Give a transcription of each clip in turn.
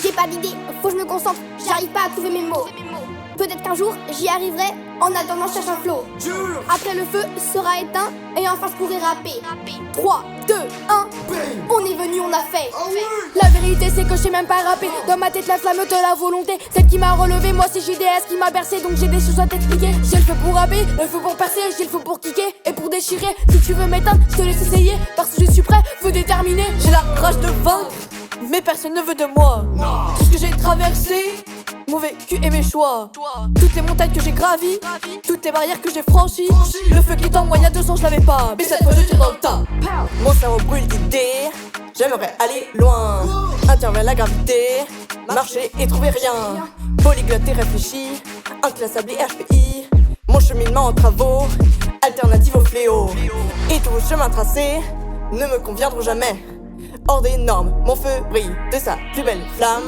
J'ai pas d'idée, faut que je me concentre, j'arrive pas à trouver mes mots. Peut-être qu'un jour j'y arriverai, en attendant je cherche un flow. Après le feu sera éteint et enfin je pourrai rapper. 3, 2, 1, on est venu, on a fait. La vérité c'est que je sais même pas rapper. Dans ma tête la flamme de la volonté, celle qui m'a relevé. Moi c'est JDS qui m'a bercé, donc j'ai des choses à t'expliquer. J'ai le feu pour rapper, le feu pour percer, j'ai le feu pour kicker et pour déchirer. Si tu veux m'éteindre, je te laisse essayer, parce que je suis prêt, feu déterminé. J'ai la rage de vaincre, mais personne ne veut de moi. Tout ce que j'ai traversé, mon vécu et mes choix. Toutes les montagnes que j'ai gravies, toutes les barrières que j'ai franchies. Le feu qui est en moi, il y a 2 ans je l'avais pas, mais cette fois je tire dans le tas. Mon cerveau brûle d'idées, j'aimerais aller loin. Intervient la gravité, marcher et trouver rien. Polyglotte et réfléchi, inclassable et HPI. Mon cheminement en travaux, alternative au fléau. Et tous vos chemins tracés ne me conviendront jamais. Hors des normes, mon feu brille de sa plus belle flamme.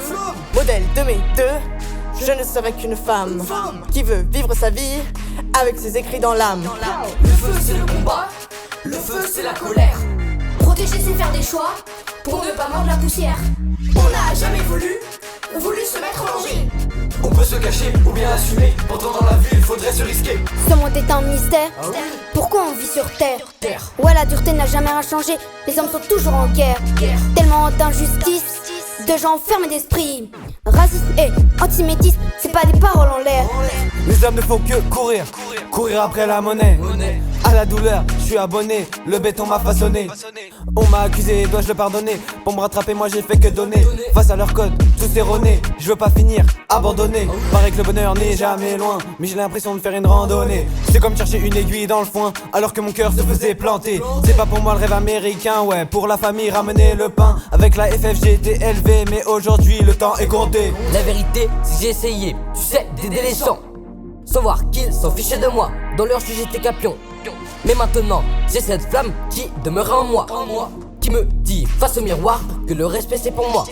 Modèle de mes deux, je ne serai qu'une femme qui veut vivre sa vie avec ses écrits dans l'âme. Le feu c'est le combat, le feu c'est la colère. Protéger c'est faire des choix, pour ne pas mordre la poussière. On n'a jamais voulu se mettre en danger. On peut se cacher ou bien assumer, pourtant dans la vie il faudrait se risquer. Ce monde est un mystère, pourquoi on vit sur terre? Ouais, la dureté n'a jamais rien changé, les hommes sont toujours en guerre. Tellement d'injustice, de gens fermés d'esprit. Racisme et antisémitisme, c'est pas des paroles en l'air. Les hommes ne font que courir, courir après la monnaie. À la douleur, je suis abonné, le béton m'a façonné. On m'a accusé, dois-je le pardonner? Pour me rattraper, moi j'ai fait que donner. Face à leur code, tout erroné, je veux pas finir abandonné. Paraît que le bonheur n'est jamais loin, mais j'ai l'impression de faire une randonnée. C'est comme chercher une aiguille dans le foin, alors que mon cœur se faisait planter. C'est pas pour moi le rêve américain, ouais, pour la famille ramener le pain. Avec la FF j'ai été élevé, mais aujourd'hui le temps est compté. La vérité, c'est que j'ai essayé, tu sais, d'aider les gens, sans voir qu'ils s'en fichaient de moi. Dans leur jeu j'étais capion, mais maintenant j'ai cette flamme qui demeure en moi, qui me dit face au miroir que le respect c'est pour moi.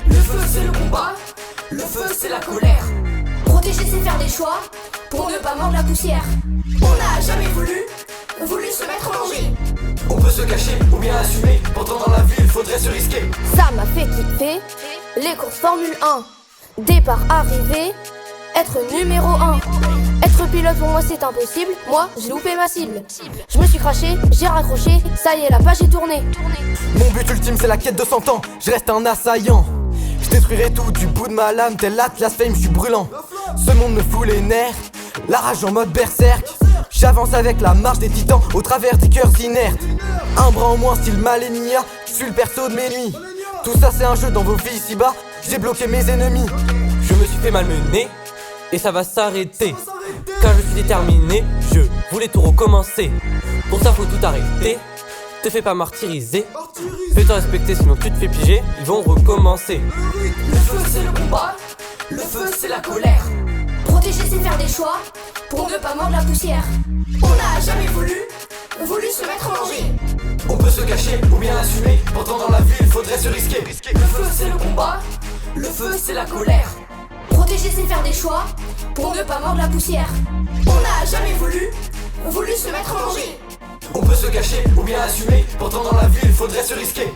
Le feu c'est le combat, le feu c'est la colère. Protéger c'est faire des choix, pour ne pas mordre la poussière. On n'a jamais voulu se mettre en danger. On peut se cacher ou bien assumer, pourtant dans la vie il faudrait se risquer. Ça m'a fait kiffer les courses Formule 1. Départ, arrivée, être numéro 1. Être pilote pour moi c'est impossible, moi j'ai loupé ma cible. Je me suis craché, j'ai raccroché, ça y est la page est tournée. Mon but ultime c'est la quête de 100 ans, je reste un assaillant. Je détruirai tout du bout de ma lame, tel l'Atlas Fame, je suis brûlant. Ce monde me fout les nerfs, la rage en mode berserk. J'avance avec la marche des titans au travers des cœurs inertes. Un bras en moins style Malenia, je suis le perso de mes nuits. Tout ça c'est un jeu dans vos vies ici-bas, j'ai bloqué mes ennemis. Je me suis fait malmener et ça va s'arrêter. Car je suis déterminé, je voulais tout recommencer. Pour ça faut tout arrêter, te fais pas martyriser. Fais-toi respecter sinon tu te fais piger, ils vont recommencer. Le feu c'est le combat, le feu c'est la colère. Protéger c'est faire des choix, pour ne pas mordre la poussière. On n'a jamais voulu se mettre en danger. On peut se cacher ou bien assumer, pourtant dans la vie il faudrait se risquer. Le feu c'est le combat, le feu c'est la colère. Protéger c'est faire des choix, pour ne pas mordre la poussière. On n'a jamais voulu se mettre en danger. On peut se cacher ou bien assumer, pourtant dans la vie il faudrait se risquer.